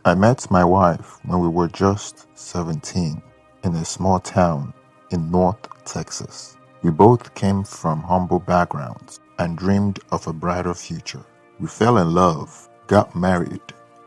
I met my wife when we were just 17 in a small town in North Texas. We both came from humble backgrounds and dreamed of a brighter future. We fell in love, got married,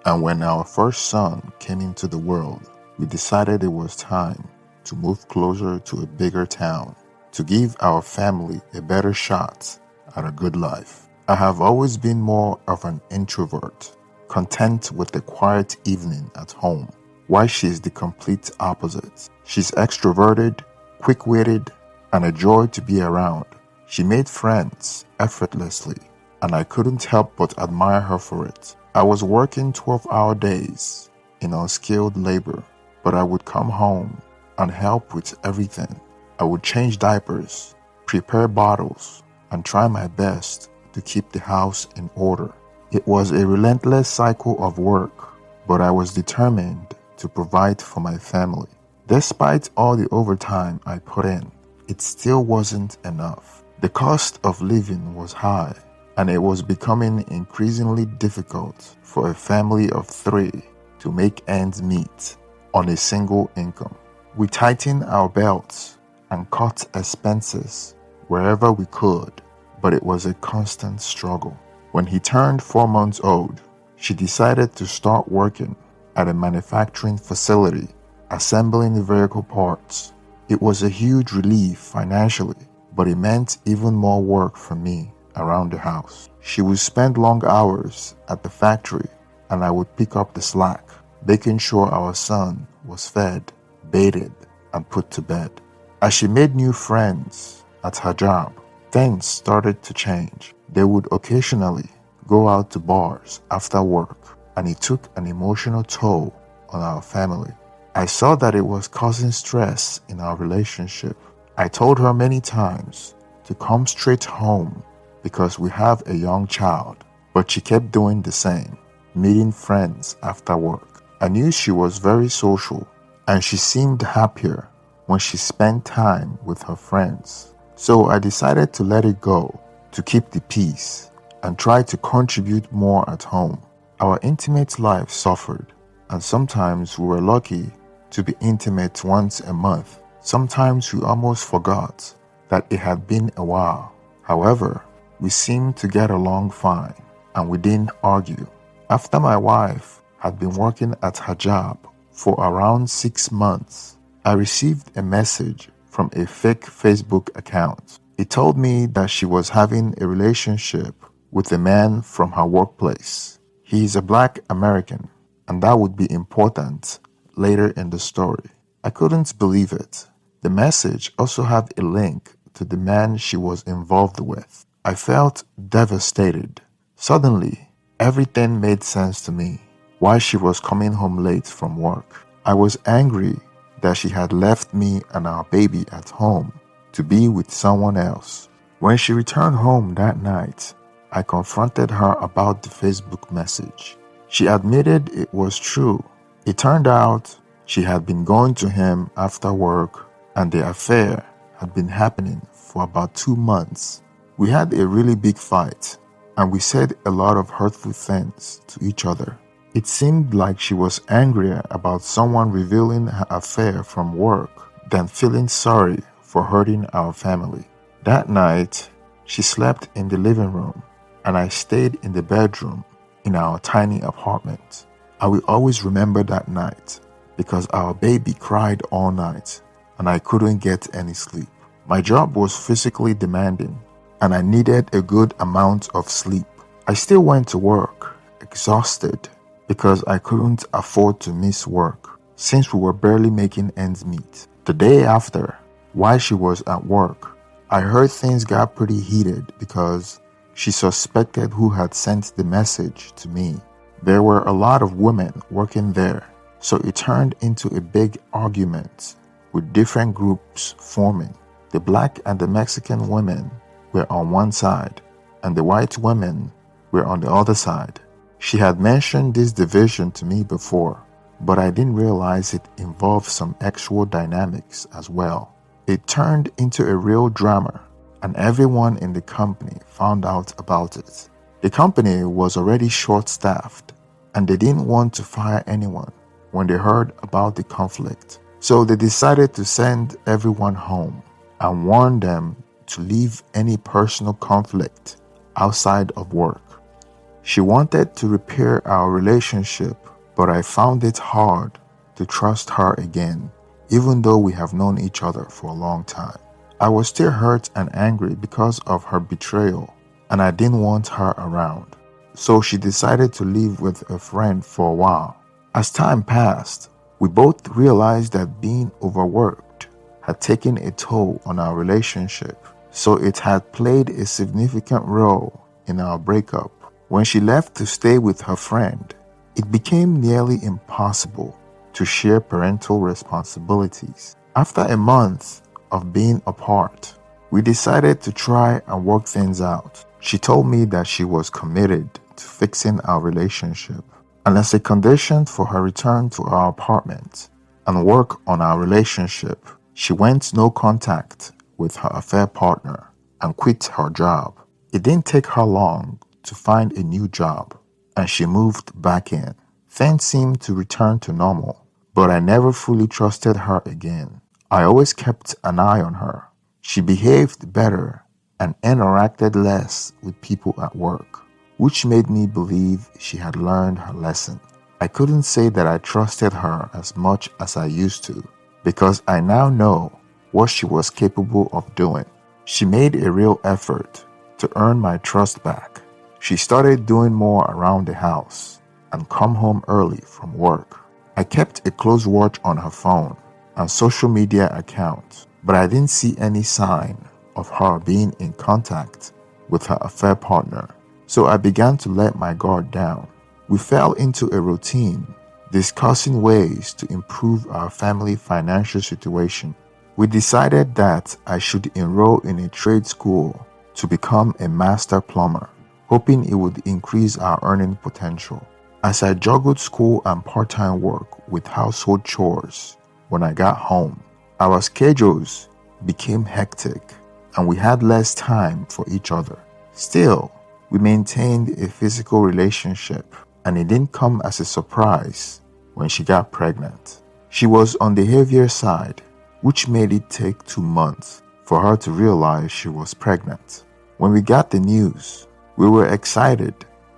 and when our first son came into the world, we decided it was time to move closer to a bigger town to give our family a better shot at a good life. I have always been more of an introvert, content with a quiet evening at home, while she's the complete opposite. She's extroverted, quick-witted, and a joy to be around. She made friends effortlessly, and I couldn't help but admire her for it. I was working 12-hour days in unskilled labor, but I would come home and help with everything. I would change diapers, prepare bottles, and try my best to keep the house in order. It was a relentless cycle of work, but I was determined to provide for my family. Despite all the overtime I put in, it still wasn't enough. The cost of living was high, and it was becoming increasingly difficult for a family of 3 to make ends meet on a single income. We tightened our belts and cut expenses wherever we could, but it was a constant struggle. When he turned 4 months old, she decided to start working at a manufacturing facility, assembling vehicle parts. It was a huge relief financially, but it meant even more work for me around the house. She would spend long hours at the factory, and I would pick up the slack, making sure our son was fed, bathed, and put to bed. As she made new friends at her job, things started to change. They would occasionally go out to bars after work, and it took an emotional toll on our family. I saw that it was causing stress in our relationship. I told her many times to come straight home because we have a young child, but she kept doing the same, meeting friends after work. I knew she was very social, and she seemed happier when she spent time with her friends. So I decided to let it go, to keep the peace, and try to contribute more at home. Our intimate life suffered, and sometimes we were lucky to be intimate once a month. Sometimes we almost forgot that it had been a while. However, we seemed to get along fine, and we didn't argue. After my wife had been working at her job for around 6 months, I received a message from a fake Facebook account. It told me that she was having a relationship with a man from her workplace. He is a Black American, and that would be important later in the story. I couldn't believe it. The message also had a link to the man she was involved with. I felt devastated. Suddenly, everything made sense to me. Why she was coming home late from work. I was angry that she had left me and our baby at home to be with someone else. When she returned home that night, I confronted her about the Facebook message. She admitted it was true. It turned out she had been going to him after work, and the affair had been happening for about 2 months. We had a really big fight, and we said a lot of hurtful things to each other. It seemed like she was angrier about someone revealing her affair from work than feeling sorry for hurting our family. That night, she slept in the living room, and I stayed in the bedroom in our tiny apartment. I will always remember that night because our baby cried all night, and I couldn't get any sleep. My job was physically demanding, and I needed a good amount of sleep. I still went to work, exhausted, because I couldn't afford to miss work since we were barely making ends meet. The day after, while she was at work, I heard things got pretty heated because she suspected who had sent the message to me. There were a lot of women working there, so it turned into a big argument with different groups forming. The Black and the Mexican women were on one side, and the white women were on the other side. She had mentioned this division to me before, but I didn't realize it involved some actual dynamics as well. It turned into a real drama, and everyone in the company found out about it. The company was already short-staffed, and they didn't want to fire anyone when they heard about the conflict. So they decided to send everyone home and warn them to leave any personal conflict outside of work. She wanted to repair our relationship, but I found it hard to trust her again, even though we have known each other for a long time. I was still hurt and angry because of her betrayal, and I didn't want her around. So she decided to live with a friend for a while. As time passed, we both realized that being overworked had taken a toll on our relationship, so it had played a significant role in our breakup. When she left to stay with her friend, it became nearly impossible to share parental responsibilities. After a month of being apart, we decided to try and work things out. She told me that she was committed to fixing our relationship, and as a condition for her return to our apartment and work on our relationship, she went no contact with her affair partner and quit her job. It didn't take her long to find a new job, and she moved back in. Things seemed to return to normal, but I never fully trusted her again. I always kept an eye on her. She behaved better and interacted less with people at work, which made me believe she had learned her lesson. I couldn't say that I trusted her as much as I used to, because I now know what she was capable of doing. She made a real effort to earn my trust back. She started doing more around the house and come home early from work. I kept a close watch on her phone and social media accounts, but I didn't see any sign of her being in contact with her affair partner. So I began to let my guard down. We fell into a routine, discussing ways to improve our family financial situation. We decided that I should enroll in a trade school to become a master plumber, hoping it would increase our earning potential. As I juggled school and part-time work with household chores when I got home, our schedules became hectic and we had less time for each other. Still, we maintained a physical relationship, and it didn't come as a surprise when she got pregnant. She was on the heavier side, which made it take 2 months for her to realize she was pregnant. When we got the news, we were excited,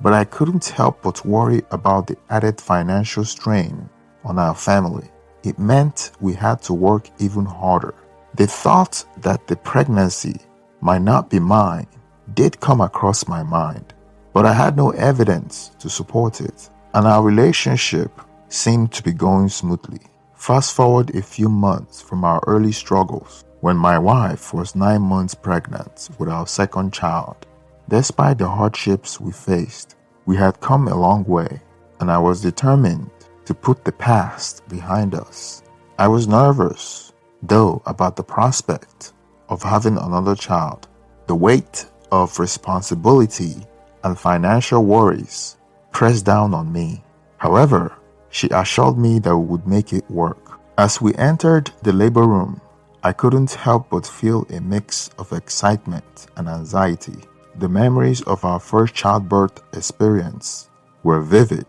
but I couldn't help but worry about the added financial strain on our family. It meant we had to work even harder. The thought that the pregnancy might not be mine did come across my mind, but I had no evidence to support it, and our relationship seemed to be going smoothly. Fast forward a few months from our early struggles, when my wife was 9 months pregnant with our second child. Despite the hardships we faced, we had come a long way, and I was determined to put the past behind us. I was nervous, though, about the prospect of having another child. The weight of responsibility and financial worries pressed down on me. However, she assured me that we would make it work. As we entered the labor room, I couldn't help but feel a mix of excitement and anxiety. The memories of our first childbirth experience were vivid,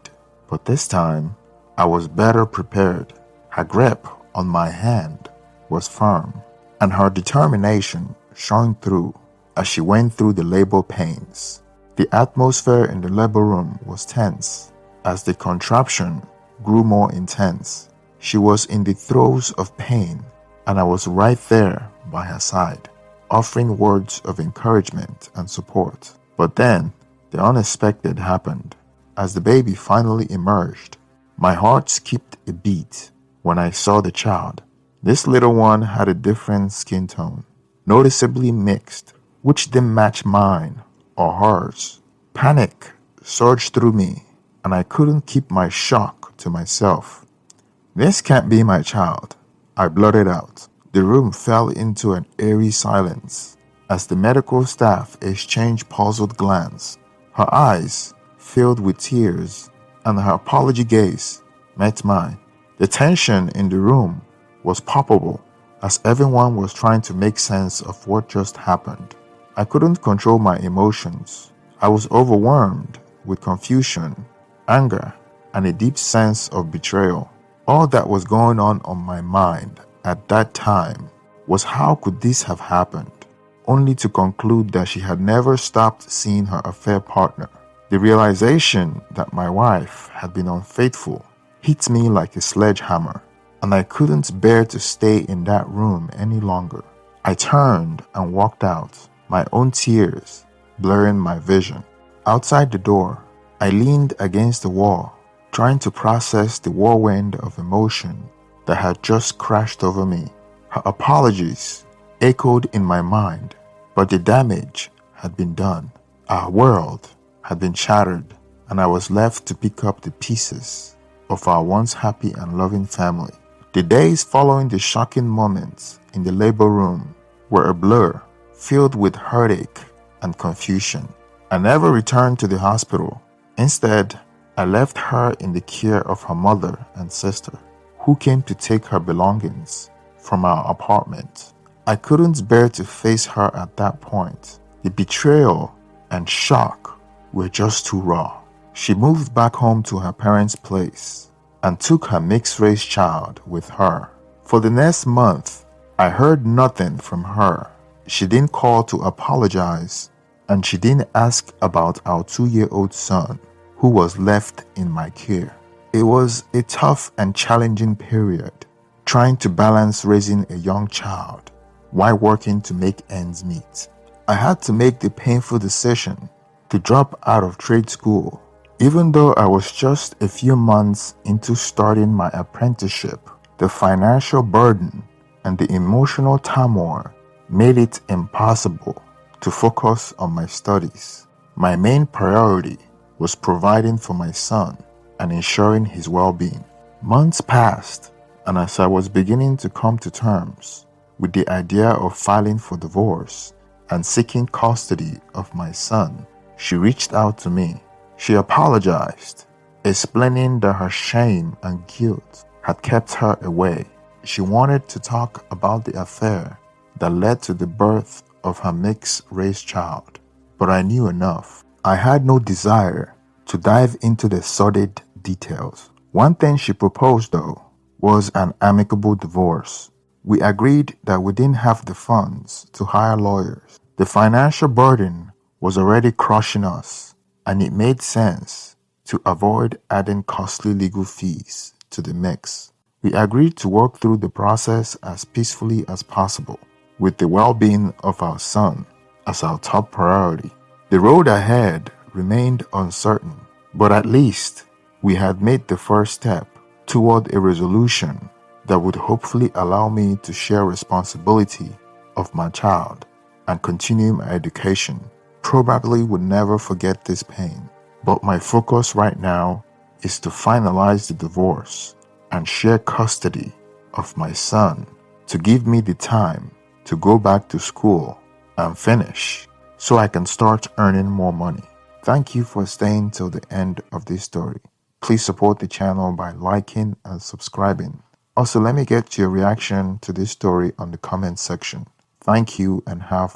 but this time I was better prepared. Her grip on my hand was firm, and her determination shone through as she went through the labor pains. The atmosphere in the labor room was tense as the contraction grew more intense. She was in the throes of pain, and I was right there by her side, offering words of encouragement and support. But then, the unexpected happened. As the baby finally emerged, my heart skipped a beat when I saw the child. This little one had a different skin tone, noticeably mixed, which didn't match mine or hers. Panic surged through me, and I couldn't keep my shock to myself. "This can't be my child," I blurted out. The room fell into an eerie silence as the medical staff exchanged puzzled glances. Her eyes filled with tears, and her apology gaze met mine. The tension in the room was palpable as everyone was trying to make sense of what just happened. I couldn't control my emotions. I was overwhelmed with confusion, anger, and a deep sense of betrayal. All that was going on my mind at that time was how could this have happened, only to conclude that she had never stopped seeing her affair partner. The realization that my wife had been unfaithful hit me like a sledgehammer, and I couldn't bear to stay in that room any longer. I turned and walked out, my own tears blurring my vision. Outside the door, I leaned against the wall, trying to process the whirlwind of emotion that had just crashed over me. Her apologies echoed in my mind, but the damage had been done. Our world had been shattered, and I was left to pick up the pieces of our once happy and loving family. The days following the shocking moments in the labor room were a blur, filled with heartache and confusion. I never returned to the hospital. Instead, I left her in the care of her mother and sister, who came to take her belongings from our apartment. I couldn't bear to face her at that point. The betrayal and shock were just too raw. She moved back home to her parents' place and took her mixed-race child with her. For the next month, I heard nothing from her. She didn't call to apologize, and she didn't ask about our 2-year-old son, who was left in my care. It was a tough and challenging period, trying to balance raising a young child while working to make ends meet. I had to make the painful decision to drop out of trade school. Even though I was just a few months into starting my apprenticeship, the financial burden and the emotional turmoil made it impossible to focus on my studies. My main priority was providing for my son and ensuring his well-being. Months passed, and as I was beginning to come to terms with the idea of filing for divorce and seeking custody of my son, she reached out to me. She apologized, explaining that her shame and guilt had kept her away. She wanted to talk about the affair that led to the birth of her mixed-race child, but I knew enough. I had no desire to dive into the sordid details. One thing she proposed, though, was an amicable divorce. We agreed that we didn't have the funds to hire lawyers. The financial burden was already crushing us, and it made sense to avoid adding costly legal fees to the mix. We agreed to work through the process as peacefully as possible, with the well-being of our son as our top priority. The road ahead remained uncertain, but at least we had made the first step toward a resolution that would hopefully allow me to share responsibility of my child and continue my education. Probably would never forget this pain, but my focus right now is to finalize the divorce and share custody of my son to give me the time to go back to school and finish so I can start earning more money. Thank you for staying till the end of this story. Please support the channel by liking and subscribing. Also, let me get your reaction to this story on the comment section. Thank you and have